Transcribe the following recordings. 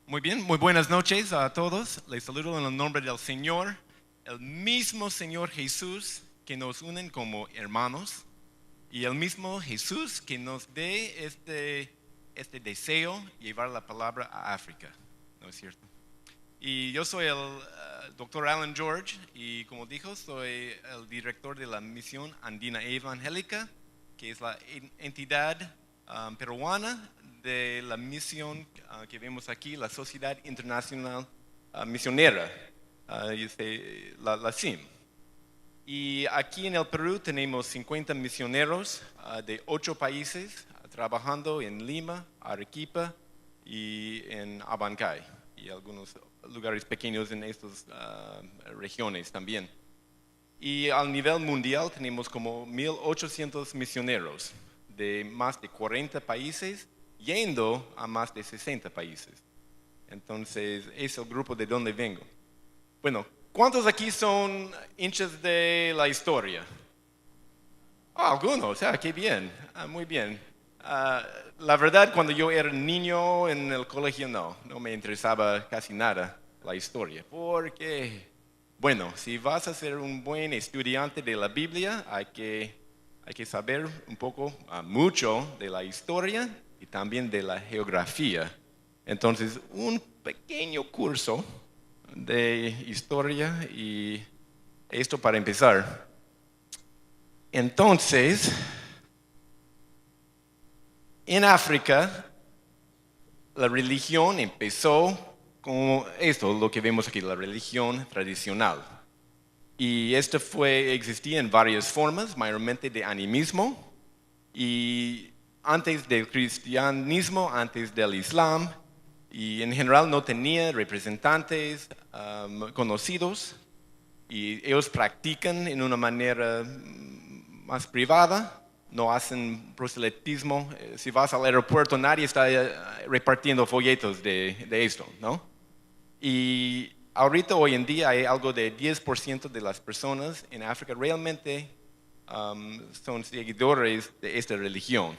Muy bien, muy buenas noches a todos. Les saludo en el nombre del Señor, el mismo Señor Jesús que nos unen como hermanos y el mismo Jesús que nos dé este deseo de llevar la palabra a África, ¿no es cierto? Y yo soy el Dr. Alan George y como dijo, soy el director de la Misión Andina Evangélica, que es la entidad peruana de la misión que vemos aquí, la Sociedad Internacional Misionera, la CIM. Y aquí en el Perú tenemos 50 misioneros de 8 países trabajando en Lima, Arequipa y en Abancay y algunos lugares pequeños en estas regiones también. Y al nivel mundial tenemos como 1.800 misioneros de más de 40 países, yendo a más de 60 países. Entonces, es el grupo de donde vengo. Bueno, ¿cuántos aquí son hinchas de la historia? Algunos, qué bien, muy bien. La verdad, cuando yo era niño en el colegio, no me interesaba casi nada la historia, porque, bueno, si vas a ser un buen estudiante de la Biblia, hay que saber un poco, mucho de la historia y también de la geografía. Entonces, un pequeño curso de historia y esto para empezar. Entonces, en África, la religión empezó como esto, lo que vemos aquí, la religión tradicional. Y esto existía en varias formas, mayormente de animismo. Y antes del cristianismo, antes del islam, y en general no tenía representantes conocidos. Y ellos practican en una manera más privada, no hacen proselitismo. Si vas al aeropuerto, nadie está repartiendo folletos de esto, ¿no? Y ahorita, hoy en día, hay algo de 10% de las personas en África realmente son seguidores de esta religión.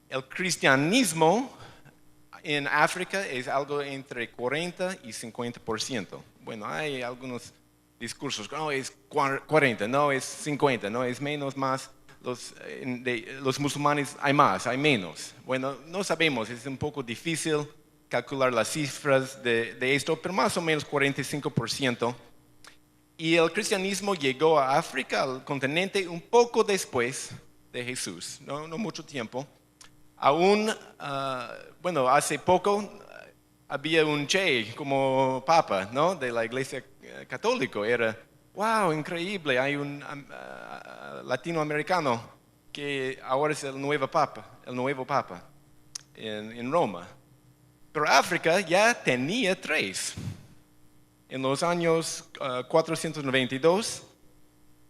El cristianismo en África es algo entre 40 y 50%. Bueno, hay algunos discursos, no es 40, no es 50, no es menos, más. Los musulmanes hay más, hay menos. Bueno, no sabemos, es un poco difícil calcular las cifras de esto, pero más o menos 45%. Y el cristianismo llegó a África, al continente, un poco después de Jesús, no mucho tiempo. Aún, bueno, hace poco había un Che como papa, ¿no? De la iglesia católica. Era, wow, increíble, hay un latinoamericano que ahora es el nuevo papa en Roma. Pero África ya tenía 3. En los años 492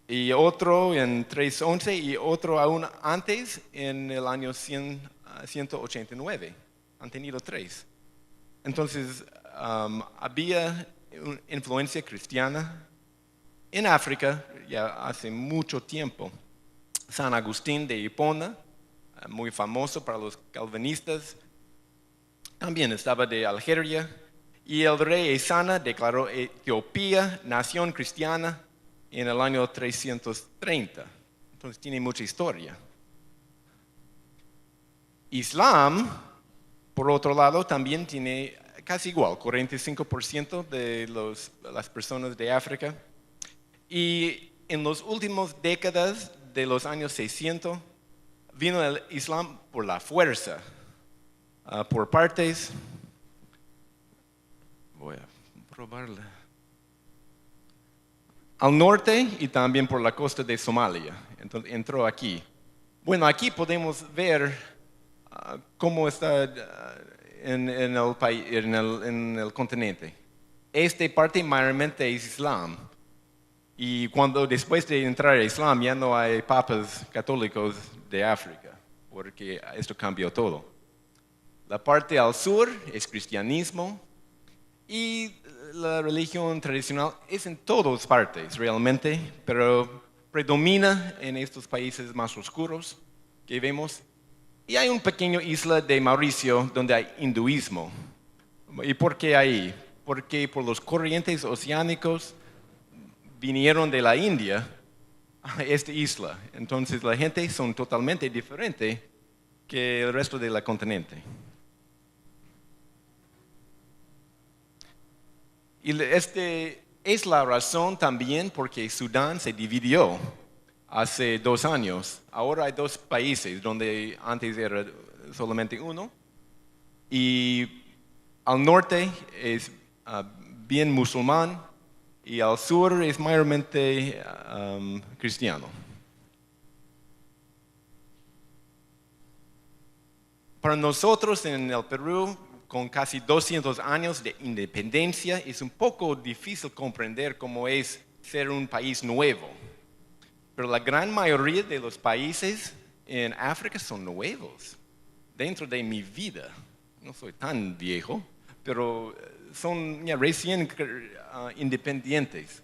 y otro en 311 y otro aún antes en el año 189. Han tenido 3. Entonces, había una influencia cristiana en África ya hace mucho tiempo. San Agustín de Hipona, muy famoso para los calvinistas, también estaba de Algeria. Y el rey Ezana declaró Etiopía nación cristiana en el año 330. Entonces tiene mucha historia. Islam, por otro lado, también tiene casi igual, 45% de las personas de África. Y en las últimas décadas de los años 600, vino el Islam por la fuerza, por partes. Voy a probarla. Al norte y también por la costa de Somalia. Entonces entró aquí. Bueno, aquí podemos ver cómo está en el continente. Esta parte mayormente es Islam. Y después de entrar a Islam ya no hay papas católicos de África, porque esto cambió todo. La parte al sur es cristianismo y la religión tradicional es en todas partes realmente, pero predomina en estos países más oscuros que vemos. Y hay un pequeño isla de Mauricio donde hay hinduismo. ¿Y por qué ahí? Porque por los corrientes oceánicos vinieron de la India a esta isla. Entonces la gente son totalmente diferente que el resto del continente. Y este es la razón también porque Sudán se dividió hace 2 años. Ahora hay 2 países donde antes era solamente uno. Y al norte es bien musulmán y al sur es mayormente cristiano. Para nosotros en el Perú, con casi 200 años de independencia, es un poco difícil comprender cómo es ser un país nuevo. Pero la gran mayoría de los países en África son nuevos. Dentro de mi vida, no soy tan viejo, pero son ya recién independientes.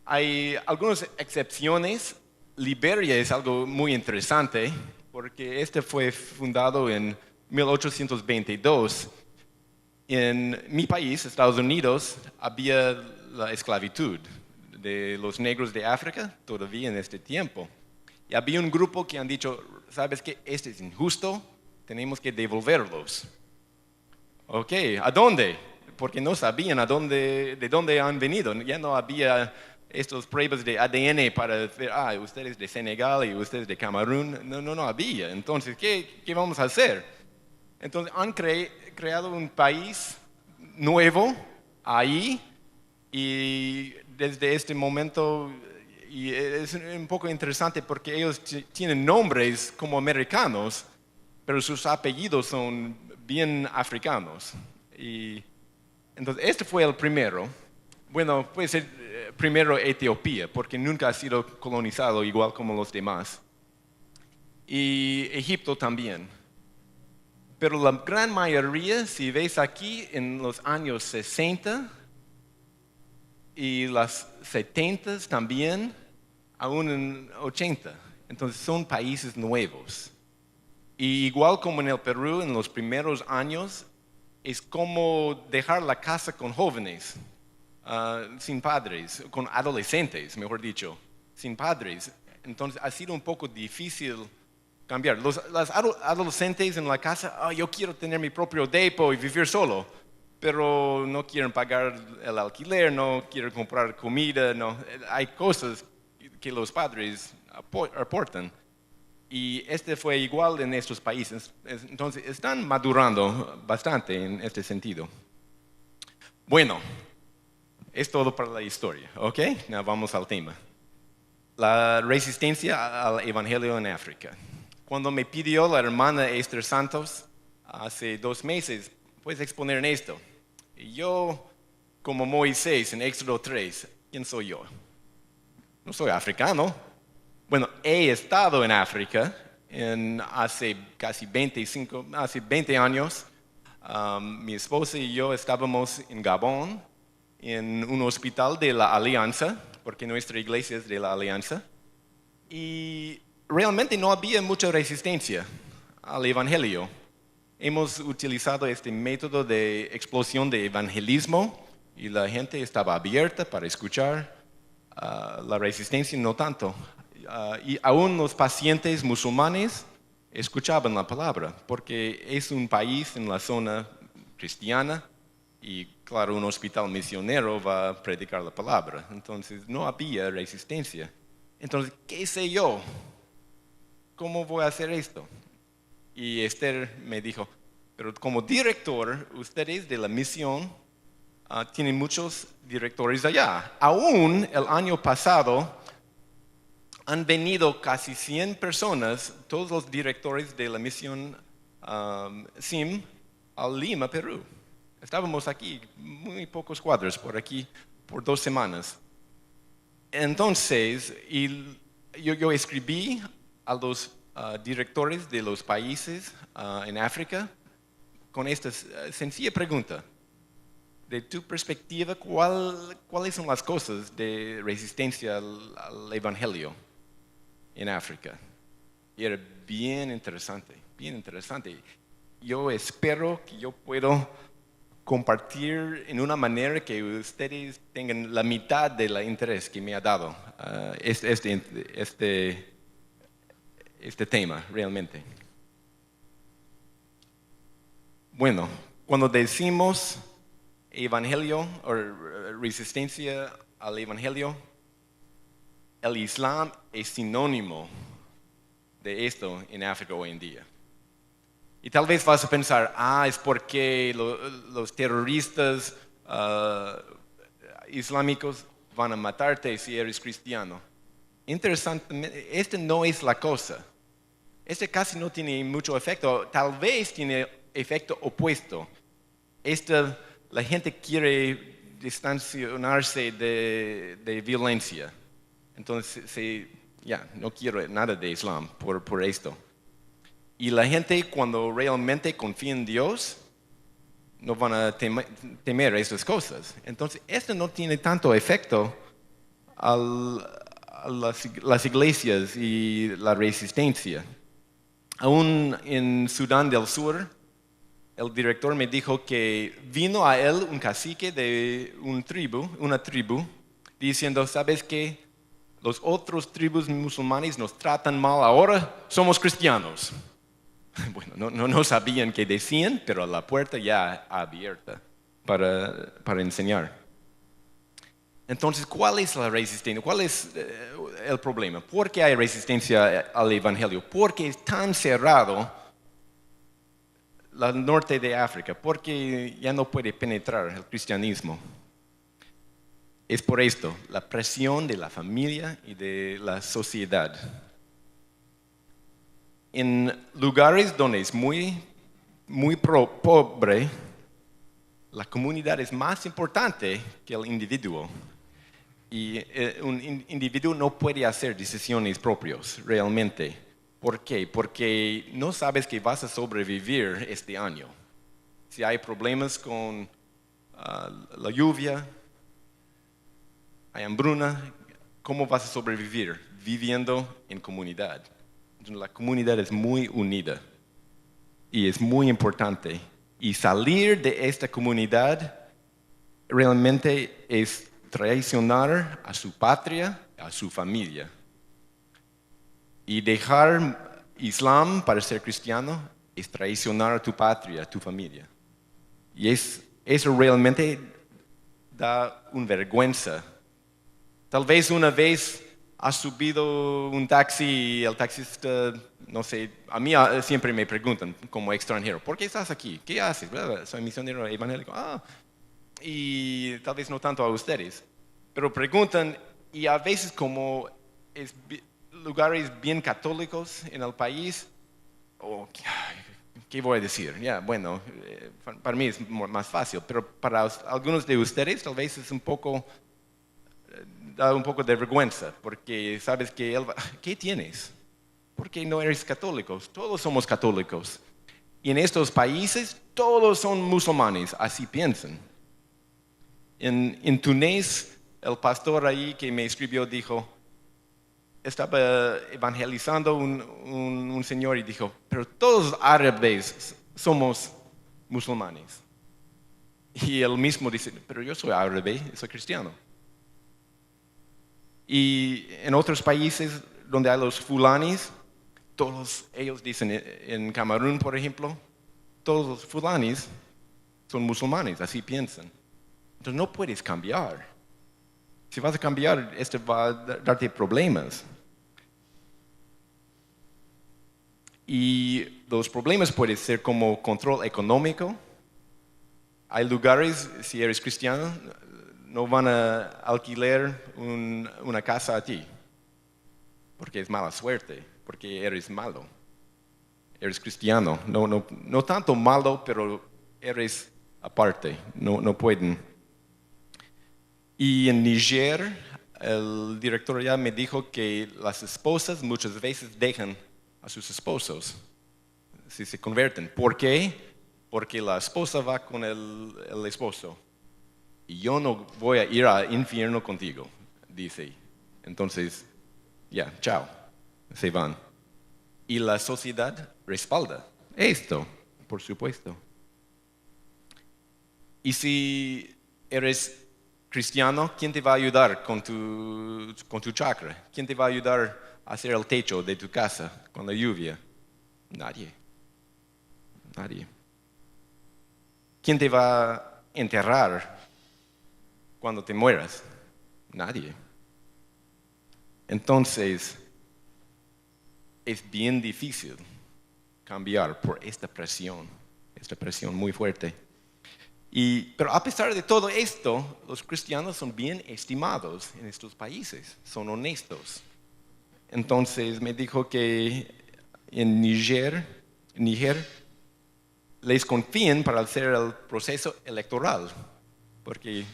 Hay algunas excepciones. Liberia es algo muy interesante porque este fue fundado en 1822. En mi país, Estados Unidos, había la esclavitud de los negros de África todavía en este tiempo. Y había un grupo que han dicho, ¿sabes qué? Este es injusto, tenemos que devolverlos. Ok, ¿a dónde? Porque no sabían de dónde han venido. Ya no había estas pruebas de ADN para decir, ustedes de Senegal y ustedes de Camerún. No había. Entonces, ¿qué vamos a hacer? Entonces, han creado un país nuevo ahí y desde este momento, y es un poco interesante porque ellos tienen nombres como americanos, pero sus apellidos son bien africanos. Y entonces, este fue el primero. Bueno, puede ser primero Etiopía, porque nunca ha sido colonizado igual como los demás. Y Egipto también. Pero la gran mayoría, si ves aquí, en los años 60 y los 70 también, aún en 80. Entonces son países nuevos. Y igual como en el Perú, en los primeros años, es como dejar la casa con jóvenes, sin padres, con adolescentes, mejor dicho, sin padres. Entonces ha sido un poco difícil cambiar. Los adolescentes en la casa, yo quiero tener mi propio depo y vivir solo, pero no quieren pagar el alquiler, no quieren comprar comida, no. Hay cosas que los padres aportan. Y este fue igual en estos países. Entonces, están madurando bastante en este sentido. Bueno, es todo para la historia, ¿ok? Now vamos al tema. La resistencia al evangelio en África. Cuando me pidió la hermana Esther Santos hace 2 meses, puedes exponer en esto. Y yo, como Moisés en Éxodo 3, ¿quién soy yo? No soy africano. Bueno, he estado en África hace 20 años. Mi esposa y yo estábamos en Gabón, en un hospital de la Alianza, porque nuestra iglesia es de la Alianza. Y realmente no había mucha resistencia al evangelio. Hemos utilizado este método de explosión de evangelismo y la gente estaba abierta para escuchar. La resistencia no tanto. Y aún los pacientes musulmanes escuchaban la palabra, porque es un país en la zona cristiana y claro, un hospital misionero va a predicar la palabra. Entonces no había resistencia. Entonces, ¿qué sé yo? ¿Cómo voy a hacer esto? Y Esther me dijo, pero como director, ustedes de la misión tienen muchos directores allá. Aún el año pasado han venido casi 100 personas, todos los directores de la misión SIM, a Lima, Perú. Estábamos aquí, muy pocos cuadros por aquí, por 2 semanas. Entonces, yo escribí a los directores de los países en África con esta sencilla pregunta. De tu perspectiva, ¿cuáles son las cosas de resistencia al evangelio en África? Y era bien interesante. bien interesante. Yo espero que yo pueda compartir en una manera que ustedes tengan la mitad del interés que me ha dado este tema realmente. Bueno, cuando decimos evangelio o resistencia al evangelio, el Islam es sinónimo de esto en África hoy en día. Y tal vez vas a pensar, es porque los terroristas islámicos van a matarte si eres cristiano. Interesantemente, esta no es la cosa. Este casi no tiene mucho efecto, tal vez tiene efecto opuesto. La gente quiere distanciarse de violencia. Entonces, no quiero nada de Islam por esto. Y la gente cuando realmente confía en Dios, no van a temer estas cosas. Entonces, esto no tiene tanto efecto a las iglesias y la resistencia. Aún en Sudán del Sur, el director me dijo que vino a él un cacique de una tribu, diciendo, ¿sabes qué? Los otros tribus musulmanes nos tratan mal, ahora somos cristianos. Bueno, no sabían qué decían, pero la puerta ya abierta para enseñar. Entonces, ¿cuál es la resistencia? ¿Cuál es el problema? ¿Por qué hay resistencia al Evangelio? ¿Por qué es tan cerrado el norte de África? ¿Por qué ya no puede penetrar el cristianismo? Es por esto, la presión de la familia y de la sociedad. En lugares donde es muy pobre, la comunidad es más importante que el individuo. Y un individuo no puede hacer decisiones propias realmente. ¿Por qué? Porque no sabes que vas a sobrevivir este año. Si hay problemas con la lluvia, hay hambruna, ¿cómo vas a sobrevivir? Viviendo en comunidad. La comunidad es muy unida y es muy importante. Y salir de esta comunidad realmente es traicionar a su patria, a su familia. Y dejar Islam para ser cristiano es traicionar a tu patria, a tu familia. Y eso realmente da una vergüenza. Tal vez una vez has subido un taxi y el taxista, no sé, a mí siempre me preguntan como extranjero, ¿por qué estás aquí? ¿Qué haces? Soy misionero evangélico. Y tal vez no tanto a ustedes, pero preguntan, y a veces como es lugares bien católicos en el país, ¿qué voy a decir? Bueno, para mí es más fácil, pero para algunos de ustedes tal vez es da un poco de vergüenza, porque sabes que ¿qué tienes? ¿Por qué no eres católico? Todos somos católicos. Y en estos países todos son musulmanes, así piensan. En Túnez, el pastor ahí que me escribió dijo, estaba evangelizando un señor y dijo, pero todos los árabes somos musulmanes. Y él mismo dice, pero yo soy árabe, soy cristiano. Y en otros países donde hay los fulanis, todos ellos dicen, en Camerún, por ejemplo, todos los fulanis son musulmanes, así piensan. Entonces no puedes cambiar. Si vas a cambiar, esto va a darte problemas. Y los problemas pueden ser como control económico. Hay lugares, si eres cristiano, no van a alquilar una casa a ti, porque es mala suerte, porque eres malo. Eres cristiano, no tanto malo, pero eres aparte, no pueden. Y en Niger, el director ya me dijo que las esposas muchas veces dejan a sus esposos si se convierten. ¿Por qué? Porque la esposa va con el esposo. Y yo no voy a ir al infierno contigo, dice. Entonces, chao, se van. Y la sociedad respalda esto, por supuesto. Y si eres cristiano, ¿quién te va a ayudar con tu chakra? ¿Quién te va a ayudar a hacer el techo de tu casa con la lluvia? Nadie. Nadie. ¿Quién te va a enterrar cuando te mueras? Nadie. Entonces, es bien difícil cambiar por esta presión muy fuerte. Pero a pesar de todo esto, los cristianos son bien estimados en estos países, son honestos. Entonces me dijo que en Níger les confían para hacer el proceso electoral, porque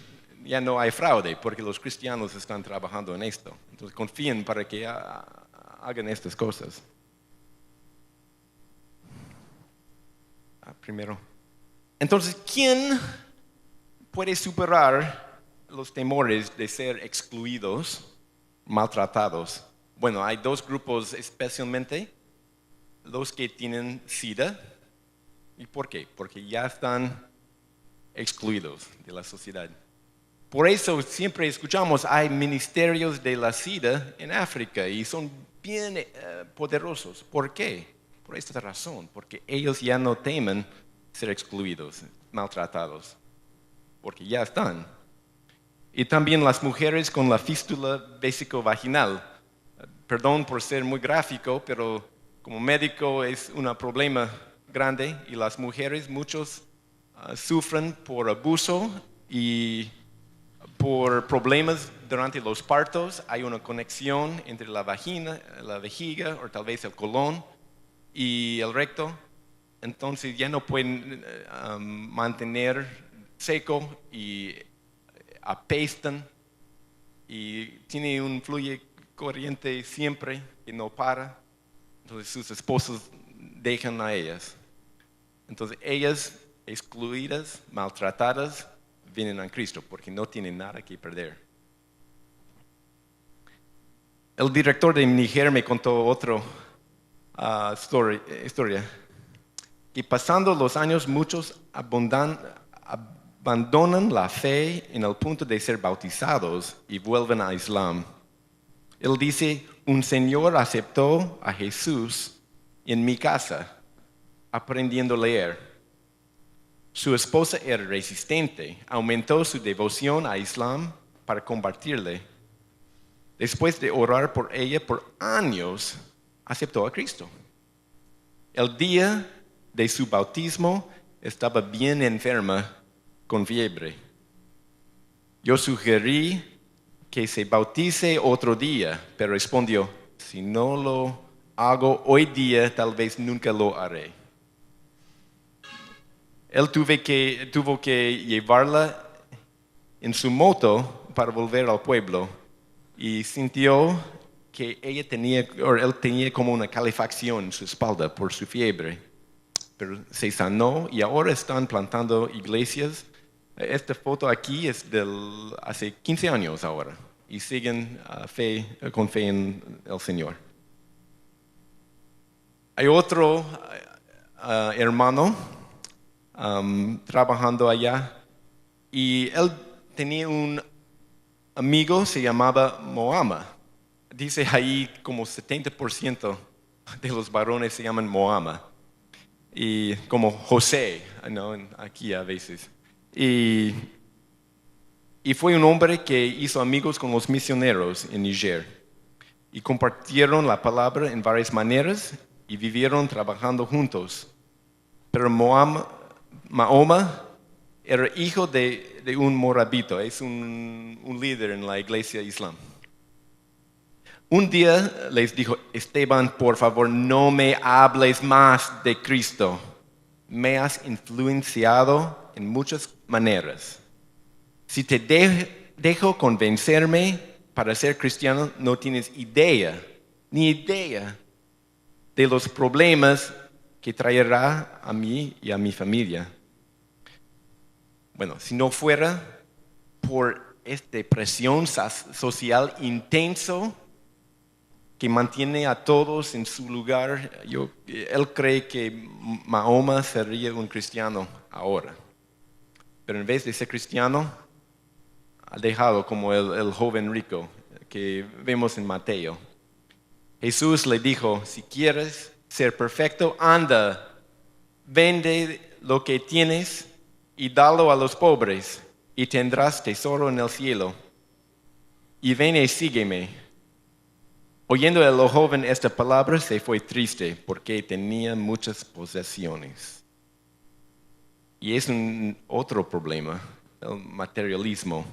ya no hay fraude, porque los cristianos están trabajando en esto. Entonces confían para que hagan estas cosas. Primero. Entonces, ¿quién puede superar los temores de ser excluidos, maltratados? Bueno, hay dos grupos especialmente, los que tienen SIDA. ¿Y por qué? Porque ya están excluidos de la sociedad. Por eso siempre escuchamos, hay ministerios de la SIDA en África y son bien poderosos. ¿Por qué? Por esta razón, porque ellos ya no temen ser excluidos, maltratados, porque ya están. Y también las mujeres con la fístula vesicovaginal. Perdón por ser muy gráfico, pero como médico es un problema grande y las mujeres, muchos sufren por abuso y por problemas durante los partos. Hay una conexión entre la vagina, la vejiga o tal vez el colon y el recto. Entonces ya no pueden mantener seco y apestan y tiene un fluye corriente siempre que no para. Entonces sus esposos dejan a ellas. Entonces ellas excluidas, maltratadas, vienen a Cristo porque no tienen nada que perder. El director de Níger me contó otra historia. Que pasando los años muchos abandonan la fe en el punto de ser bautizados y vuelven a Islam. Él dice, un señor aceptó a Jesús en mi casa, aprendiendo a leer. Su esposa era resistente, aumentó su devoción a Islam para combatirle. Después de orar por ella por años, aceptó a Cristo. El día de su bautismo estaba bien enferma con fiebre. Yo sugerí que se bautice otro día, pero respondió, si no lo hago hoy día, tal vez nunca lo haré. Él tuvo que llevarla en su moto para volver al pueblo y sintió que él tenía como una calefacción en su espalda por su fiebre. Pero se sanó y ahora están plantando iglesias. Esta foto aquí es hace 15 años ahora y siguen con fe en el Señor. Hay otro hermano trabajando allá y él tenía un amigo, se llamaba Moama. Dice ahí como 70% de los varones se llaman Moama. Y como José, ¿no? Aquí a veces. Y fue un hombre que hizo amigos con los misioneros en Níger. Y compartieron la palabra en varias maneras y vivieron trabajando juntos. Pero Mahoma era hijo de un morabito, es un líder en la iglesia islam. Un día les dijo, Esteban, por favor, no me hables más de Cristo. Me has influenciado en muchas maneras. Si te dejo convencerme para ser cristiano, no tienes ni idea de los problemas que traerá a mí y a mi familia. Bueno, si no fuera por esta presión social intenso, que mantiene a todos en su lugar. Él cree que Mahoma sería un cristiano ahora, pero en vez de ser cristiano, ha dejado como el joven rico que vemos en Mateo. Jesús le dijo, si quieres ser perfecto, anda, vende lo que tienes y dalo a los pobres, y tendrás tesoro en el cielo. Y ven y sígueme. Oyendo el joven esta palabra, se fue triste, porque tenía muchas posesiones. Y es otro problema, el materialismo.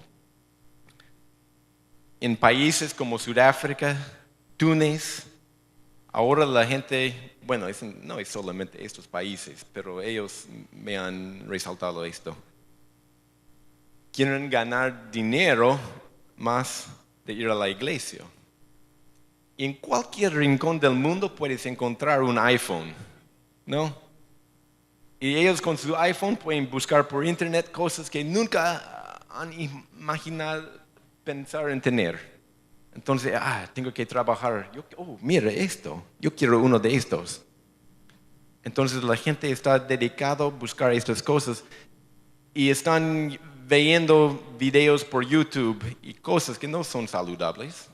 En países como Sudáfrica, Túnez, ahora la gente, bueno, no es solamente estos países, pero ellos me han resaltado esto. Quieren ganar dinero más de ir a la iglesia. En cualquier rincón del mundo puedes encontrar un iPhone, ¿no? Y ellos con su iPhone pueden buscar por internet cosas que nunca han imaginado pensar en tener. Entonces, tengo que trabajar. Mira esto, yo quiero uno de estos. Entonces la gente está dedicada a buscar estas cosas y están viendo videos por YouTube y cosas que no son saludables.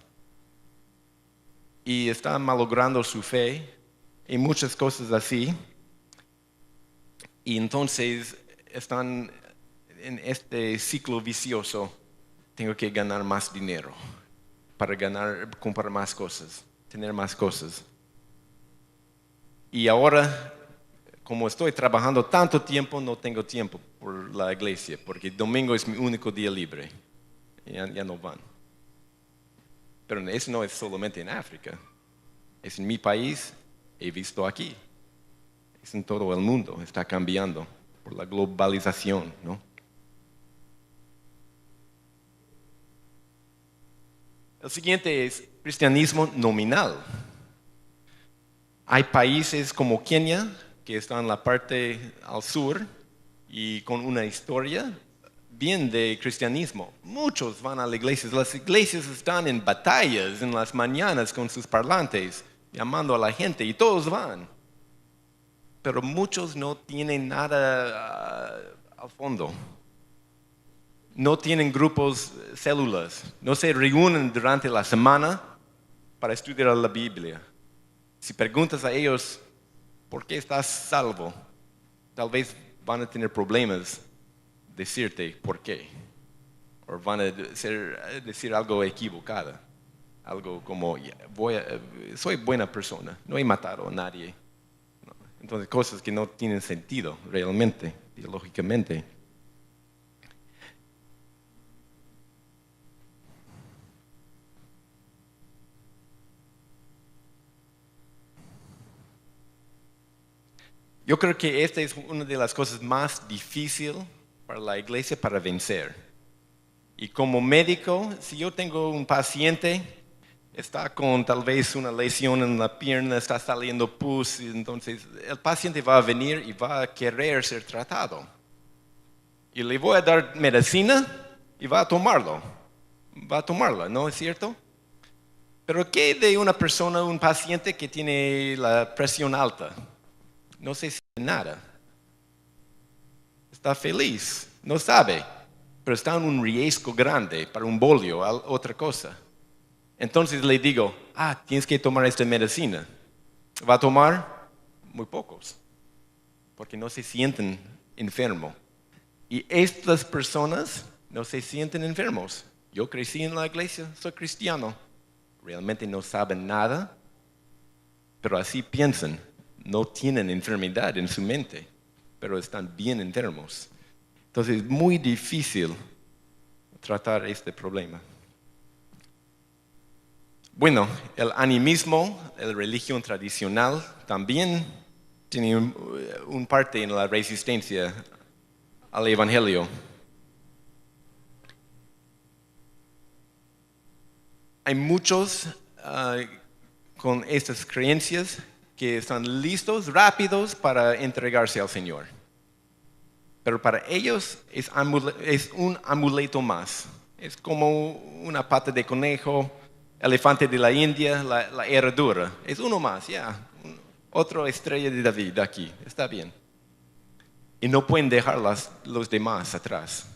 Y están malogrando su fe y muchas cosas así. Y entonces están en este ciclo vicioso. Tengo que ganar más dinero para comprar más cosas, tener más cosas. Y ahora, como estoy trabajando tanto tiempo, no tengo tiempo por la iglesia, porque domingo es mi único día libre. Ya no van. Pero eso no es solamente en África. Es en mi país, he visto aquí. Es en todo el mundo, está cambiando por la globalización, ¿no? El siguiente es cristianismo nominal. Hay países como Kenia, que están en la parte al sur y con una historia bien de cristianismo. Muchos van a las iglesias están en batallas en las mañanas con sus parlantes, llamando a la gente y todos van. Pero muchos no tienen nada al fondo. No tienen grupos, células, no se reúnen durante la semana para estudiar la Biblia. Si preguntas a ellos, ¿por qué estás salvo? Tal vez van a tener problemas decirte por qué. O van a decir algo equivocado. Algo como, soy buena persona, no he matado a nadie. Entonces, cosas que no tienen sentido realmente, teológicamente. Yo creo que esta es una de las cosas más difíciles para la iglesia para vencer. Y como médico, si yo tengo un paciente, está con tal vez una lesión en la pierna, está saliendo pus, entonces el paciente va a venir y va a querer ser tratado. Y le voy a dar medicina y va a tomarlo. Va a tomarla, ¿no es cierto? Pero ¿qué de una persona, un paciente que tiene la presión alta? No se siente nada. Está feliz, no sabe, pero está en un riesgo grande para un bolio, otra cosa. Entonces le digo, tienes que tomar esta medicina. ¿Va a tomar? Muy pocos, porque no se sienten enfermos. Y estas personas no se sienten enfermos. Yo crecí en la iglesia, soy cristiano. Realmente no saben nada, pero así piensan. No tienen enfermedad en su mente, pero están bien enfermos. Entonces es muy difícil tratar este problema. Bueno, el animismo, la religión tradicional, también tiene un parte en la resistencia al Evangelio. Hay muchos con estas creencias que están listos, rápidos para entregarse al Señor. Pero para ellos es un amuleto más. Es como una pata de conejo, elefante de la India, la herradura. Es uno más, ya. Otra estrella de David aquí, está bien. Y no pueden dejar los demás atrás.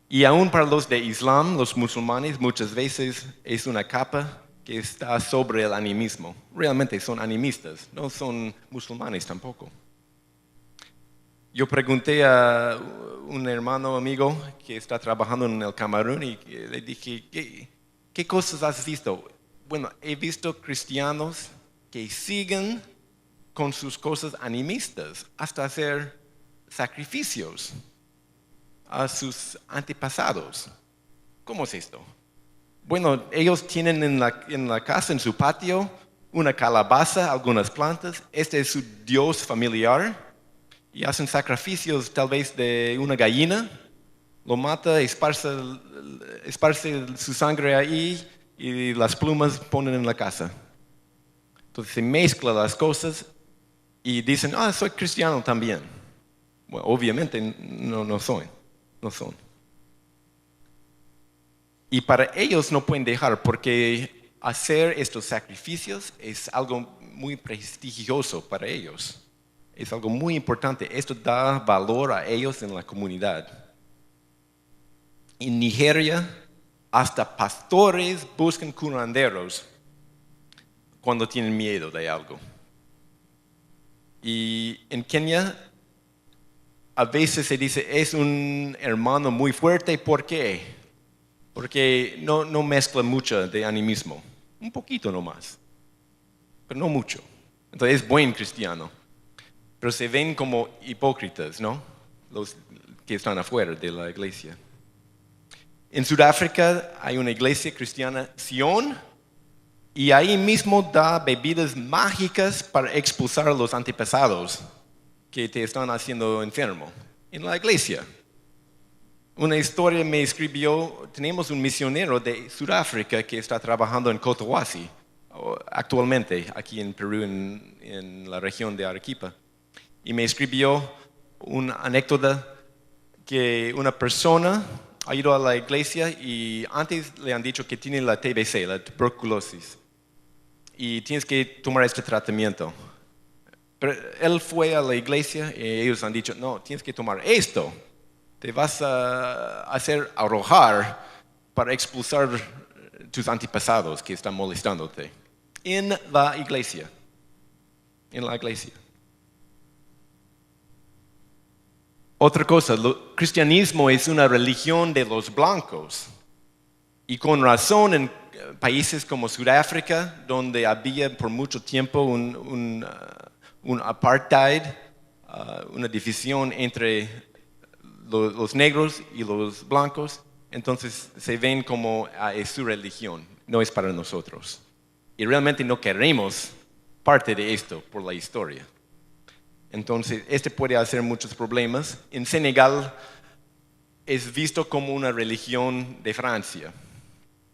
Y aún para los de Islam, los musulmanes, muchas veces es una capa que está sobre el animismo. Realmente son animistas, no son musulmanes tampoco. Yo pregunté a un hermano amigo que está trabajando en el Camerún y le dije, ¿qué cosas has visto? Bueno, he visto cristianos que siguen con sus cosas animistas hasta hacer sacrificios a sus antepasados. ¿Cómo es esto? Bueno, ellos tienen en la casa, en su patio, una calabaza, algunas plantas. Este es su dios familiar. Y hacen sacrificios tal vez de una gallina. Lo mata, esparce su sangre ahí y las plumas ponen en la casa. Entonces se mezclan las cosas y dicen, soy cristiano también. Bueno, obviamente no son. Y para ellos no pueden dejar porque hacer estos sacrificios es algo muy prestigioso para ellos. Es algo muy importante. Esto da valor a ellos en la comunidad. En Nigeria, hasta pastores buscan curanderos cuando tienen miedo de algo. Y en Kenia, a veces se dice, es un hermano muy fuerte. ¿Por qué? Porque no mezcla mucho de animismo. Un poquito nomás, pero no mucho. Entonces es buen cristiano. Pero se ven como hipócritas, ¿no? Los que están afuera de la iglesia. En Sudáfrica hay una iglesia cristiana, Sion, y ahí mismo da bebidas mágicas para expulsar a los antepasados que te están haciendo enfermo. En la iglesia. Una historia me escribió, tenemos un misionero de Sudáfrica que está trabajando en Cotahuasi, actualmente aquí en Perú, en la región de Arequipa. Y me escribió una anécdota que una persona ha ido a la iglesia y antes le han dicho que tiene la TBC, la tuberculosis, y tienes que tomar este tratamiento. Pero él fue a la iglesia y ellos han dicho, no, tienes que tomar esto. Te vas a hacer arrojar para expulsar tus antepasados que están molestándote. En la iglesia. En la iglesia. Otra cosa, el cristianismo es una religión de los blancos. Y con razón en países como Sudáfrica, donde había por mucho tiempo un apartheid, una división entre los negros y los blancos, entonces se ven como es su religión, no es para nosotros. Y realmente no queremos parte de esto por la historia. Entonces, este puede hacer muchos problemas. En Senegal es visto como una religión de Francia,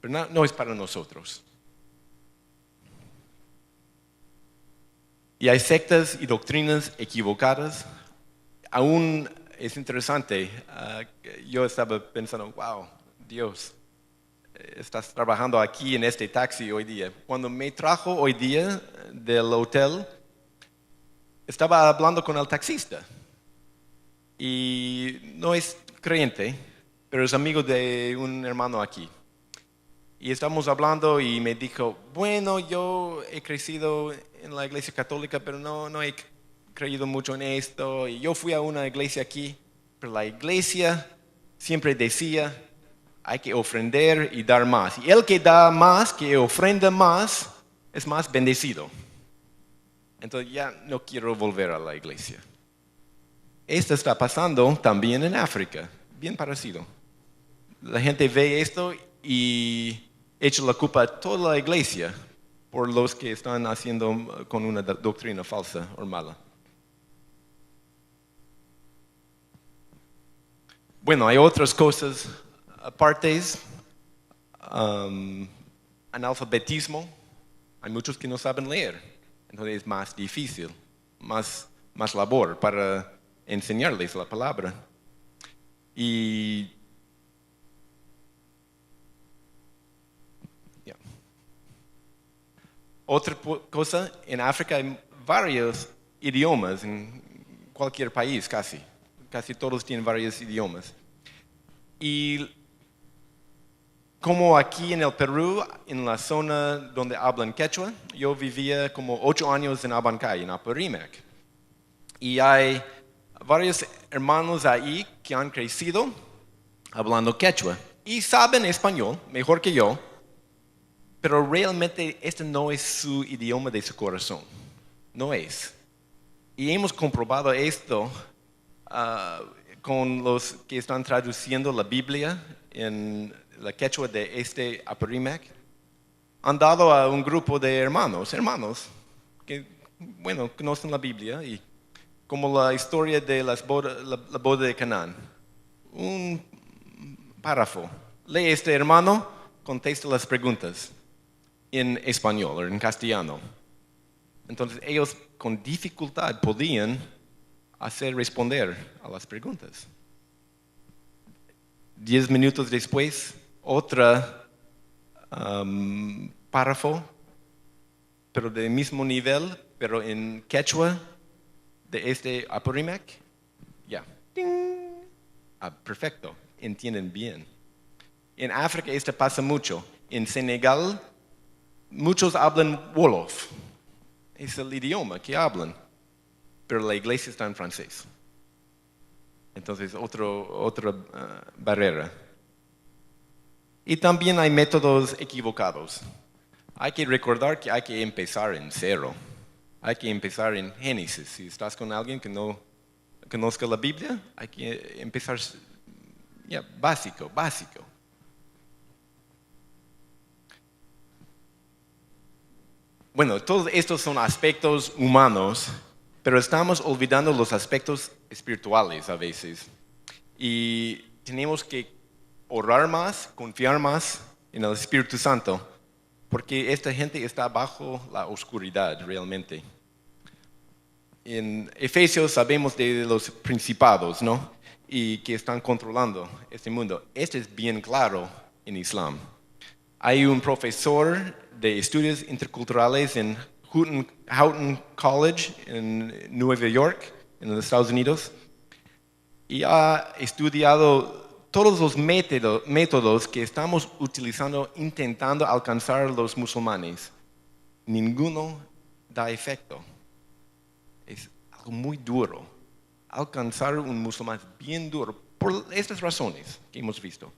pero no es para nosotros. Y hay sectas y doctrinas equivocadas. Aún es interesante, yo estaba pensando, wow, Dios, estás trabajando aquí en este taxi hoy día. Cuando me trajo hoy día del hotel, estaba hablando con el taxista y no es creyente, pero es amigo de un hermano aquí. Y estamos hablando y me dijo, bueno, yo he crecido en la iglesia católica, pero no he creído mucho en esto. Y yo fui a una iglesia aquí, pero la iglesia siempre decía, hay que ofrendar y dar más. Y el que da más, que ofrenda más, es más bendecido. Entonces ya no quiero volver a la iglesia. Esto está pasando también en África, bien parecido. La gente ve esto y echa la culpa a toda la iglesia por los que están haciendo con una doctrina falsa o mala. Bueno, hay otras cosas apartes, analfabetismo. Hay muchos que no saben leer. Entonces es más difícil, más labor para enseñarles la palabra. Y Otra cosa, en África hay varios idiomas, en cualquier país casi. Casi todos tienen varios idiomas. Y como aquí en el Perú, en la zona donde hablan quechua, yo vivía como 8 años en Abancay, en Apurímac. Y hay varios hermanos ahí que han crecido hablando quechua y saben español mejor que yo, pero realmente este no es su idioma de su corazón. No es. Y hemos comprobado esto con los que están traduciendo la Biblia en la quechua de este Apurímac. Han dado a un grupo de hermanos que, bueno, conocen la Biblia y como la historia de la boda de Canaán. Un párrafo. Lee este hermano, contesta las preguntas en español o en castellano. Entonces ellos con dificultad podían hacer responder a las preguntas. 10 minutos después, otra párrafo, pero del mismo nivel, pero en quechua de este Apurímac. Ya. Perfecto, entienden bien. En África esto pasa mucho. En Senegal, muchos hablan Wolof. Es el idioma que hablan, pero la iglesia está en francés. Entonces, otra barrera. Y también hay métodos equivocados. Hay que recordar que hay que empezar en cero. Hay que empezar en Génesis. Si estás con alguien que no conozca la Biblia, hay que empezar básico. Bueno, todos estos son aspectos humanos, pero estamos olvidando los aspectos espirituales a veces. Y tenemos que orar más, confiar más en el Espíritu Santo, porque esta gente está bajo la oscuridad realmente. En Efesios sabemos de los principados, ¿no? Y que están controlando este mundo. Esto es bien claro en Islam. Hay un profesor de estudios interculturales en Houghton College en Nueva York, en los Estados Unidos, y ha estudiado todos los métodos que estamos utilizando intentando alcanzar a los musulmanes. Ninguno da efecto. Es algo muy duro. Alcanzar un musulmán es bien duro por estas razones que hemos visto.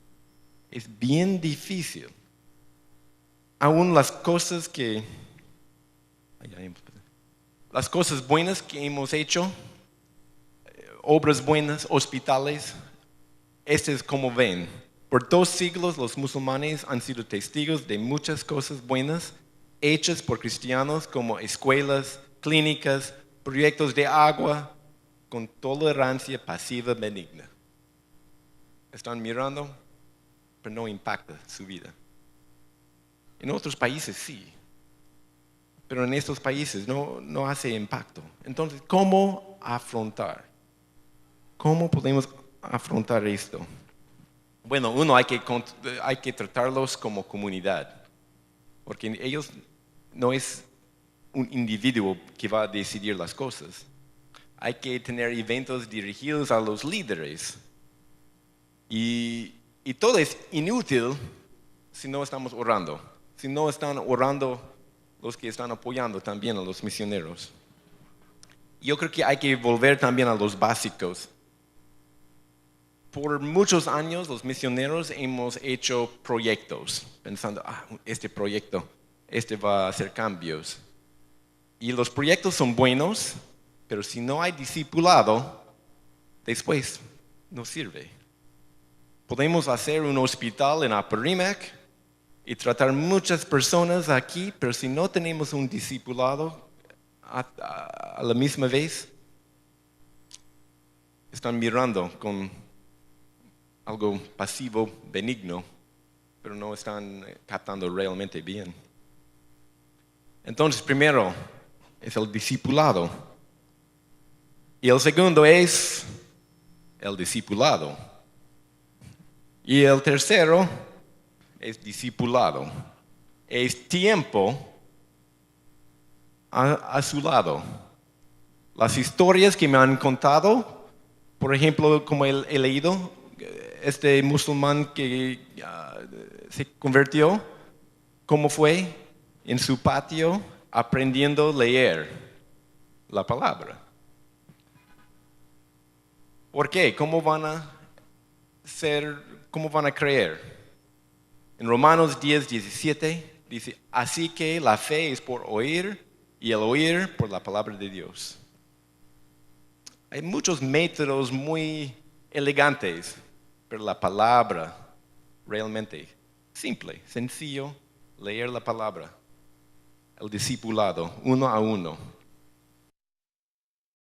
Es bien difícil. Aún las cosas buenas que hemos hecho, obras buenas, hospitales, este es como ven. Por 2 siglos los musulmanes han sido testigos de muchas cosas buenas hechas por cristianos como escuelas, clínicas, proyectos de agua, con tolerancia pasiva benigna. Están mirando, pero no impacta su vida. En otros países sí, pero en estos países no hace impacto. Entonces, ¿cómo afrontar? ¿Cómo podemos afrontar esto? Bueno, uno hay que tratarlos como comunidad, porque ellos no es un individuo que va a decidir las cosas. Hay que tener eventos dirigidos a los líderes. Y todo es inútil si no estamos orando. Si no están orando los que están apoyando también a los misioneros. Yo creo que hay que volver también a los básicos. Por muchos años los misioneros hemos hecho proyectos, pensando, este proyecto, va a hacer cambios. Y los proyectos son buenos, pero si no hay discipulado, después no sirve. Podemos hacer un hospital en Apurímac y tratar muchas personas aquí, pero si no tenemos un discipulado a la misma vez, están mirando con algo pasivo, benigno, pero no están captando realmente bien. Entonces, primero es el discipulado. Y el segundo es el discipulado. Y el tercero es discipulado. Es tiempo a su lado. Las historias que me han contado, por ejemplo, como he leído, este musulmán que se convirtió, ¿cómo fue? En su patio aprendiendo a leer la palabra. ¿Por qué? ¿Cómo van a creer? En Romanos 10:17 dice, así que la fe es por oír y el oír por la palabra de Dios. Hay muchos métodos muy elegantes, pero la palabra realmente simple, sencillo, leer la palabra, el discipulado, uno a uno.